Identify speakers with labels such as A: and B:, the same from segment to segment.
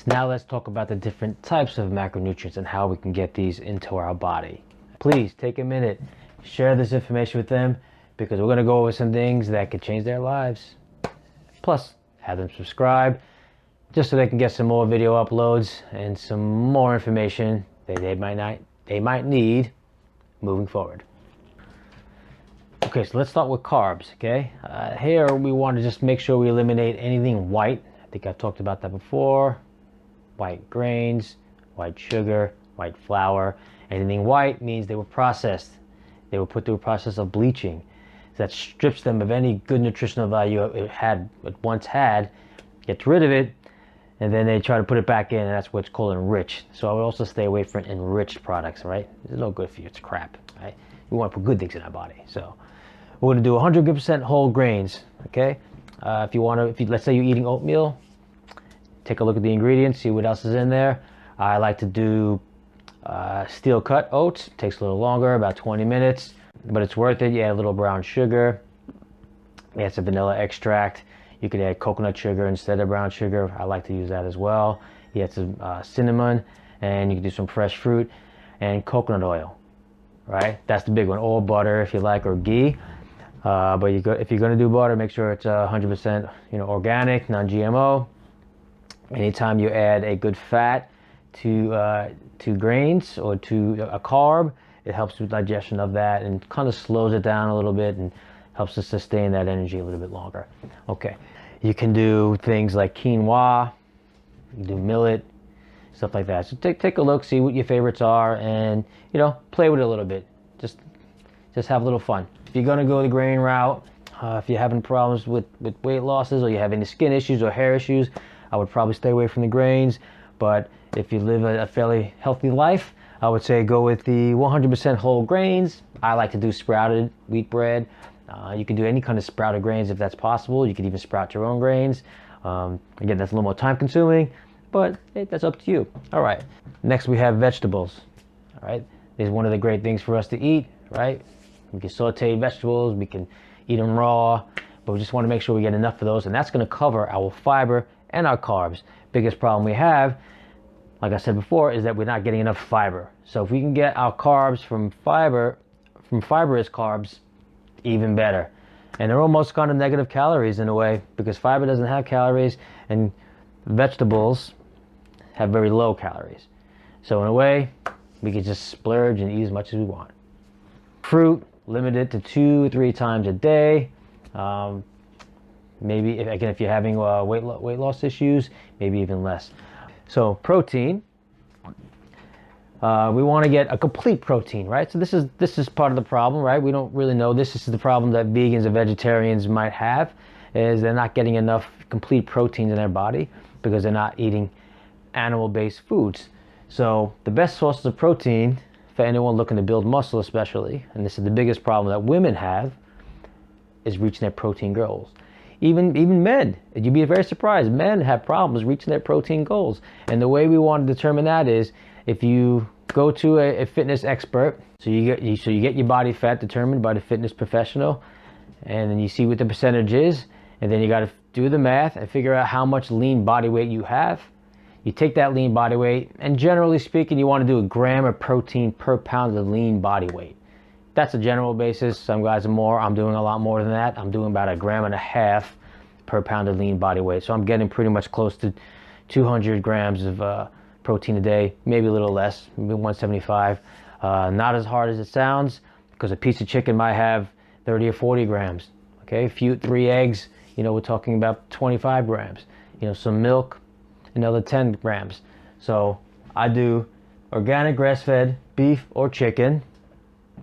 A: Now let's talk about the different types of macronutrients and how we can get these into our body. Please take a minute, share this information with them, because we're going to go over some things that could change their lives. Plus, have them subscribe just so they can get some more video uploads and some more information that they might need moving forward. Okay, so let's start with carbs, okay? Here we want to just make sure we eliminate anything white. I think I've talked about that before. White grains, white sugar, white flour. Anything white means they were processed. They were put through a process of bleaching. That strips them of any good nutritional value it once had, gets rid of it, and then they try to put it back in, and that's what's called enriched. So I would also stay away from enriched products, right? It's no good for you, it's crap, right? We want to put good things in our body. So we're going to do 100% whole grains, okay? Let's say you're eating oatmeal, take a look at the ingredients, see what else is in there. I like to do steel cut oats. It takes a little longer, about 20 minutes, but it's worth it. You add a little brown sugar, you add some vanilla extract. You could add coconut sugar instead of brown sugar. I like to use that as well. You add some cinnamon, and you can do some fresh fruit and coconut oil, right? That's the big one, or butter if you like, or ghee. But if you're going to do butter, make sure it's 100% organic, non-GMO. Anytime you add a good fat to grains or to a carb, it helps with digestion of that and kind of slows it down a little bit and helps to sustain that energy a little bit longer. Okay, you can do things like quinoa, you can do millet, stuff like that. So take a look, see what your favorites are, and play with it a little bit. Just have a little fun. If you're gonna go the grain route, if you're having problems with weight losses, or you have any skin issues or hair issues, I would probably stay away from the grains. But if you live a fairly healthy life, I would say go with the 100% whole grains. I like to do sprouted wheat bread. You can do any kind of sprouted grains if that's possible. You can even sprout your own grains. Again, that's a little more time consuming, but that's up to you. All right, next we have vegetables. All right, this is one of the great things for us to eat, right? We can saute vegetables, we can eat them raw, but we just want to make sure we get enough of those, and that's going to cover our fiber and our carbs. Biggest problem we have, like I said before, is that we're not getting enough fiber. So if we can get our carbs from fibrous carbs, even better. And they're almost kind of negative calories in a way, because fiber doesn't have calories and vegetables have very low calories. So in a way, we can just splurge and eat as much as we want. Fruit, limited to 2-3 times a day. Maybe, if you're having weight loss issues, maybe even less. So protein, we want to get a complete protein, right? So this is part of the problem, right? We don't really know. This is the problem that vegans and vegetarians might have, is they're not getting enough complete proteins in their body because they're not eating animal-based foods. So the best sources of protein for anyone looking to build muscle especially, and this is the biggest problem that women have, is reaching their protein goals. Even men, you'd be very surprised, men have problems reaching their protein goals. And the way we want to determine that is if you go to a fitness expert, so you get your body fat determined by the fitness professional, and then you see what the percentage is, and then you got to do the math and figure out how much lean body weight you have. You take that lean body weight, and generally speaking, you want to do a gram of protein per pound of lean body weight. That's a general basis. Some guys are more. I'm doing a lot more than that. I'm doing about 1.5 grams per pound of lean body weight. So I'm getting pretty much close to 200 grams of protein a day, maybe a little less, maybe 175. Not as hard as it sounds, because a piece of chicken might have 30 or 40 grams. Okay, 3 eggs, we're talking about 25 grams. Some milk, another 10 grams. So I do organic grass-fed beef or chicken.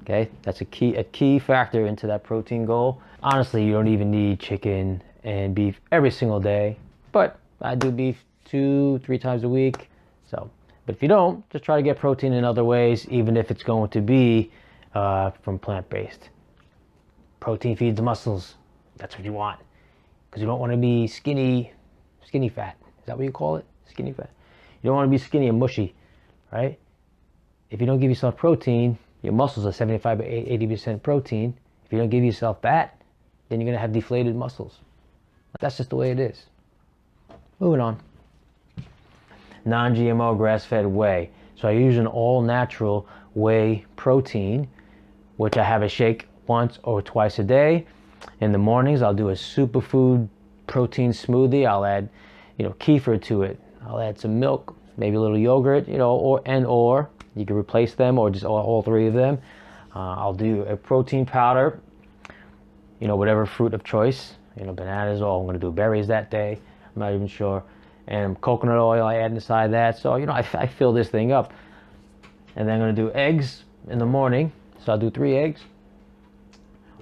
A: Okay, that's a key factor into that protein goal. Honestly, you don't even need chicken and beef every single day, but I do beef 2-3 times a week. So, but if you don't, just try to get protein in other ways, even if it's going to be from plant-based. Protein feeds the muscles. That's what you want, because you don't want to be skinny fat. Is that what you call it? Skinny fat. You don't want to be skinny and mushy, right? If you don't give yourself protein, your muscles are 75 to 80% protein. If you don't give yourself that, then you're going to have deflated muscles. That's just the way it is. Moving on. Non-GMO grass-fed whey. So I use an all-natural whey protein, which I have a shake once or twice a day. In the mornings, I'll do a superfood protein smoothie. I'll add, kefir to it. I'll add some milk, maybe a little yogurt, or you can replace them, or just all three of them. I'll do a protein powder, whatever fruit of choice, bananas, or I'm going to do berries that day. I'm not even sure. And coconut oil I add inside that. So, I fill this thing up. And then I'm going to do eggs in the morning. So I'll do 3 eggs.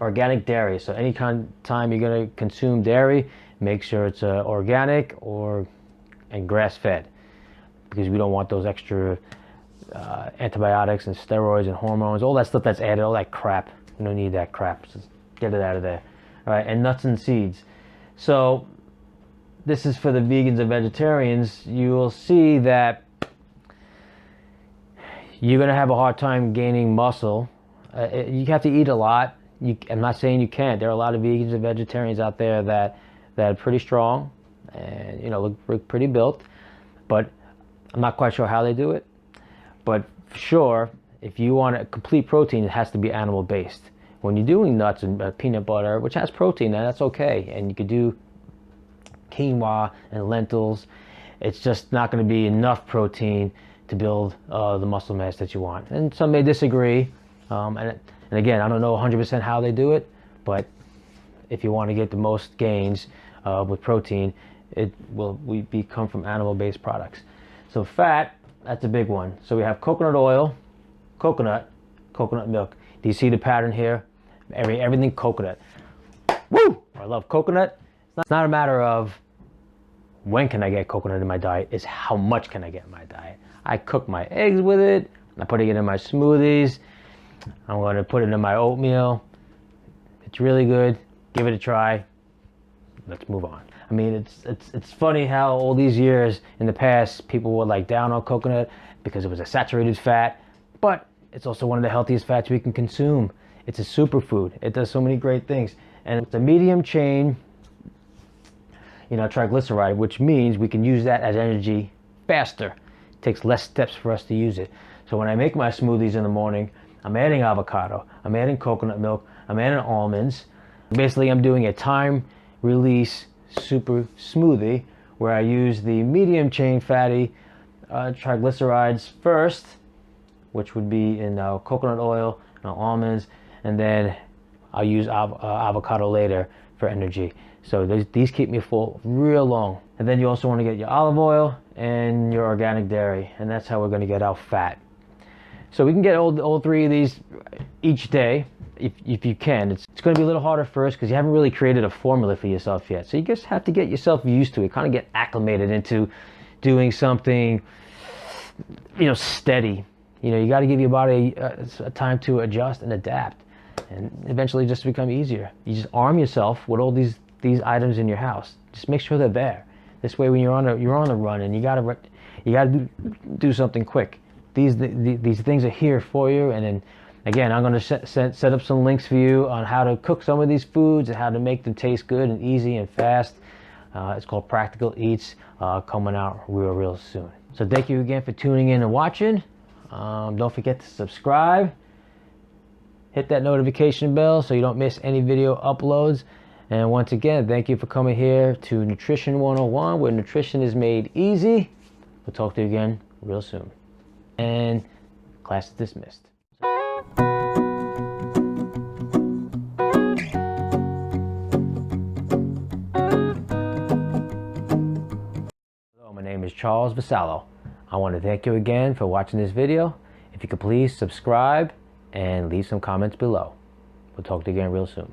A: Organic dairy. So any time you're going to consume dairy, make sure it's organic and grass-fed. Because we don't want those extra antibiotics and steroids and hormones. All that stuff that's added, all that crap. You don't need that crap. So get it out of there. All right, and nuts and seeds. So this is for the vegans and vegetarians. You will see that you're going to have a hard time gaining muscle. You have to eat a lot. I'm not saying you can't. There are a lot of vegans and vegetarians out there that are pretty strong and look pretty built. But I'm not quite sure how they do it. But for sure, if you want a complete protein, it has to be animal based. When you're doing nuts and peanut butter, which has protein, then that's okay. And you could do quinoa and lentils. It's just not going to be enough protein to build the muscle mass that you want. And some may disagree. And again, I don't know 100% how they do it, but if you want to get the most gains with protein, it will come from animal-based products. So fat, that's a big one. So we have coconut oil, coconut milk. Do you see the pattern here? Everything coconut. Woo! I love coconut. It's not a matter of when can I get coconut in my diet, it's how much can I get in my diet. I cook my eggs with it. I'm putting it in my smoothies. I'm going to put it in my oatmeal. It's really good. Give it a try. Let's move on. I mean, it's funny how all these years in the past people were like down on coconut because it was a saturated fat, but it's also one of the healthiest fats we can consume. It's a superfood. It does so many great things. And it's a medium chain, triglyceride, which means we can use that as energy faster. It takes less steps for us to use it. So when I make my smoothies in the morning, I'm adding avocado, I'm adding coconut milk, I'm adding almonds. Basically, I'm doing a time release super smoothie where I use the medium chain fatty triglycerides first, which would be in coconut oil and almonds, and then I'll use avocado later for energy. So these keep me full real long. And then you also want to get your olive oil and your organic dairy, and that's how we're going to get our fat. So we can get all 3 of these each day if you can. It's going to be a little harder first because you haven't really created a formula for yourself yet. So you just have to get yourself used to it, kind of get acclimated into doing something, steady. You got to give your body a time to adjust and adapt, and eventually just become easier. You just arm yourself with all these items in your house. Just make sure they're there. This way, when you're on the run and you gotta do something quick, these things are here for you. And then again, I'm going to set up some links for you on how to cook some of these foods and how to make them taste good and easy and fast. It's called Practical Eats, coming out real soon. So thank you again for tuning in and watching. Don't forget to subscribe. Hit that notification bell so you don't miss any video uploads. And once again, thank you for coming here to Nutrition 101, where nutrition is made easy. We'll talk to you again real soon. And class is dismissed. Hello, my name is Charles Vasallo. I want to thank you again for watching this video. If you could please subscribe and leave some comments below. We'll talk to you again real soon.